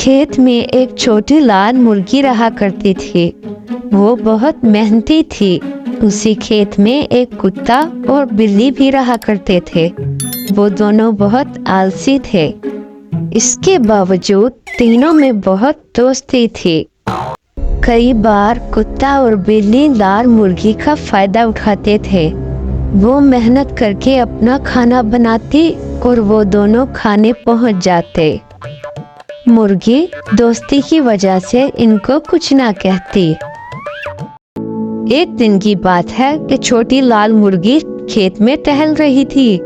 खेत में एक छोटी लाल मुर्गी रहा करती थी। वो बहुत मेहनती थी। उसी खेत में एक कुत्ता और बिल्ली भी रहा करते थे। वो दोनों बहुत आलसी थे। इसके बावजूद तीनों में बहुत दोस्ती थी। कई बार कुत्ता और बिल्ली लाल मुर्गी का फायदा उठाते थे। वो मेहनत करके अपना खाना बनाती और वो दोनों खाने पहुंच जाते। मुर्गी दोस्ती की वजह से इनको कुछ ना कहती। एक दिन की बात है कि छोटी लाल मुर्गी खेत में टहल रही थी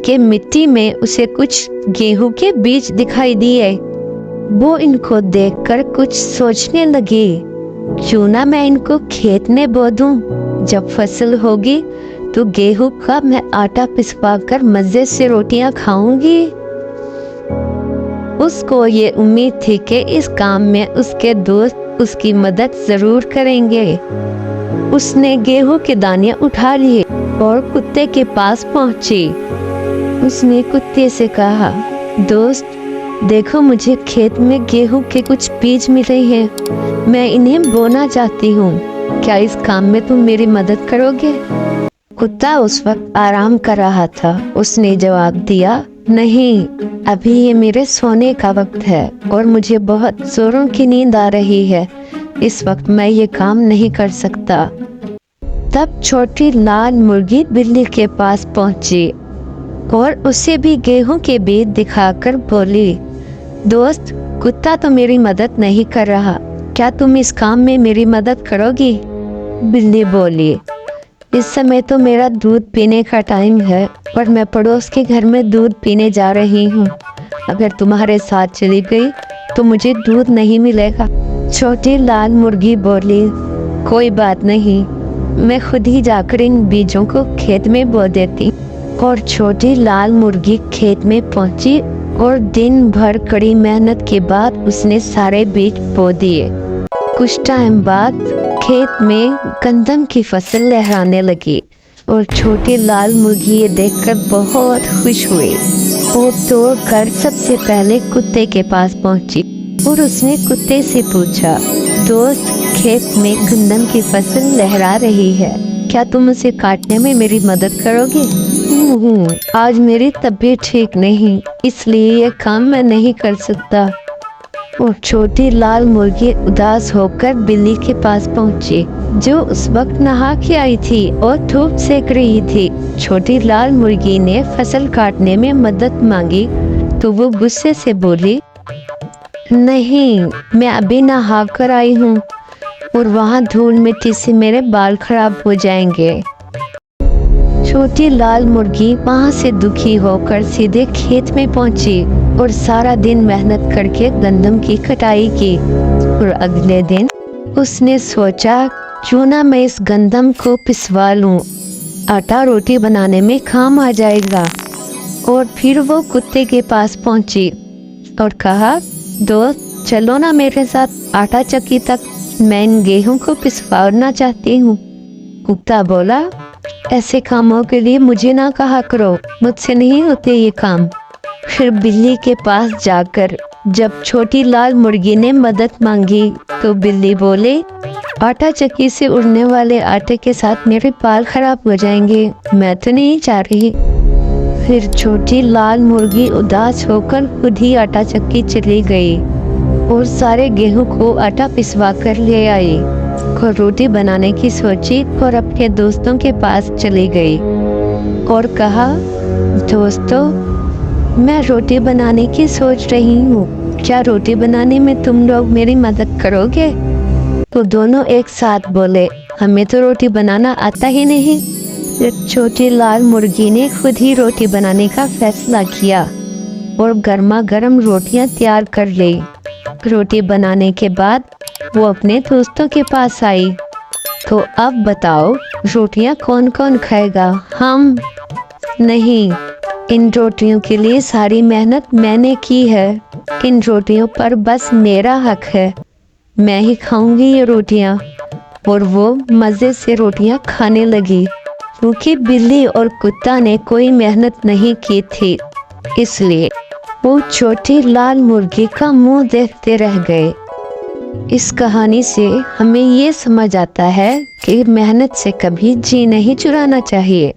कि मिट्टी में उसे कुछ गेहूं के बीज दिखाई दिए। वो इनको देखकर कुछ सोचने लगी, क्यों ना मैं इनको खेत में बो दूं। जब फसल होगी तो गेहूं का मैं आटा पिसवा कर मजे से रोटियां खाऊंगी। उसको ये उम्मीद थी कि इस काम में उसके दोस्त उसकी मदद जरूर करेंगे। उसने गेहूं के दाने उठा लिए और कुत्ते के पास पहुंची। उसने कुत्ते से कहा, दोस्त देखो, मुझे खेत में गेहूं के कुछ बीज मिले हैं। मैं इन्हें बोना चाहती हूँ। क्या इस काम में तुम मेरी मदद करोगे? कुत्ता उस वक्त आराम कर रहा था। उसने जवाब दिया, नहीं, अभी ये मेरे सोने का वक्त है और मुझे बहुत जोरों की नींद आ रही है। इस वक्त मैं ये काम नहीं कर सकता। तब छोटी लाल मुर्गी बिल्ली के पास पहुंची और उसे भी गेहूं के बीज दिखाकर बोली, दोस्त कुत्ता तो मेरी मदद नहीं कर रहा। क्या तुम इस काम में मेरी मदद करोगी? बिल्ली बोली, इस समय तो मेरा दूध पीने का टाइम है और मैं पड़ोस के घर में दूध पीने जा रही हूँ। अगर तुम्हारे साथ चली गई तो मुझे दूध नहीं मिलेगा। छोटी लाल मुर्गी बोली, कोई बात नहीं, मैं खुद ही जाकर इन बीजों को खेत में बो देती। और छोटी लाल मुर्गी खेत में पहुंची और दिन भर कड़ी मेहनत के बाद उसने सारे बीज बो दिए। कुछ टाइम बाद खेत में गंदम की फसल लहराने लगी और छोटी लाल मुर्गी ये देखकर बहुत खुश हुई। वो दौड़कर सबसे पहले कुत्ते के पास पहुंची और उसने कुत्ते से पूछा, दोस्त खेत में गंदम की फसल लहरा रही है, क्या तुम उसे काटने में मेरी मदद करोगे? आज मेरी तबीयत ठीक नहीं, इसलिए ये काम मैं नहीं कर सकता। और छोटी लाल मुर्गी उदास होकर बिल्ली के पास पहुंची, जो उस वक्त नहा के आई थी और धूप सेक रही थी। छोटी लाल मुर्गी ने फसल काटने में मदद मांगी तो वो गुस्से से बोली, नहीं, मैं अभी नहा कर आई हूँ और वहाँ धूल मिट्टी से मेरे बाल खराब हो जाएंगे। छोटी लाल मुर्गी वहाँ से दुखी होकर सीधे खेत में पहुंची और सारा दिन मेहनत करके गंदम की कटाई की। और अगले दिन उसने सोचा, क्यों ना मैं इस गंदम को पिसवा लूं, आटा रोटी बनाने में काम आ जाएगा। और फिर वो कुत्ते के पास पहुंची और कहा, दोस्त चलो ना मेरे साथ आटा चक्की तक, मैं इन गेहूं को पिसवाना चाहती हूँ। कुत्ता बोला, ऐसे कामों के लिए मुझे ना कहा करो, मुझसे नहीं होते ये काम। फिर बिल्ली के पास जाकर जब छोटी लाल मुर्गी ने मदद मांगी तो बिल्ली बोले, आटा चक्की से उड़ने वाले आटे के साथ मेरे बाल खराब हो जाएंगे, मैं तो नहीं चाह रही। फिर छोटी लाल मुर्गी उदास होकर खुद ही आटा चक्की चली गई और सारे गेहूं को आटा पिसवा कर ले आई और रोटी बनाने की सोची और अपने दोस्तों के पास चली गई और कहा, दोस्तों मैं रोटी बनाने की सोच रही हूँ, क्या रोटी बनाने में तुम लोग मेरी मदद करोगे? तो दोनों एक साथ बोले, हमें तो रोटी बनाना आता ही नहीं। फिर छोटी लाल मुर्गी ने खुद ही रोटी बनाने का फैसला किया और गर्मा गर्म रोटियां तैयार कर ली। रोटी बनाने के बाद वो अपने दोस्तों के पास आई, तो अब बताओ रोटियां कौन कौन खाएगा? हम? नहीं, इन रोटियों के लिए सारी मेहनत मैंने की है। इन रोटियों पर बस मेरा हक है, मैं ही खाऊंगी ये रोटियां। और वो मजे से रोटियां खाने लगी, क्योंकि बिल्ली और कुत्ता ने कोई मेहनत नहीं की थी, इसलिए वो छोटी लाल मुर्गी का मुंह देखते रह गए। इस कहानी से हमें ये समझ आता है कि मेहनत से कभी जी नहीं चुराना चाहिए।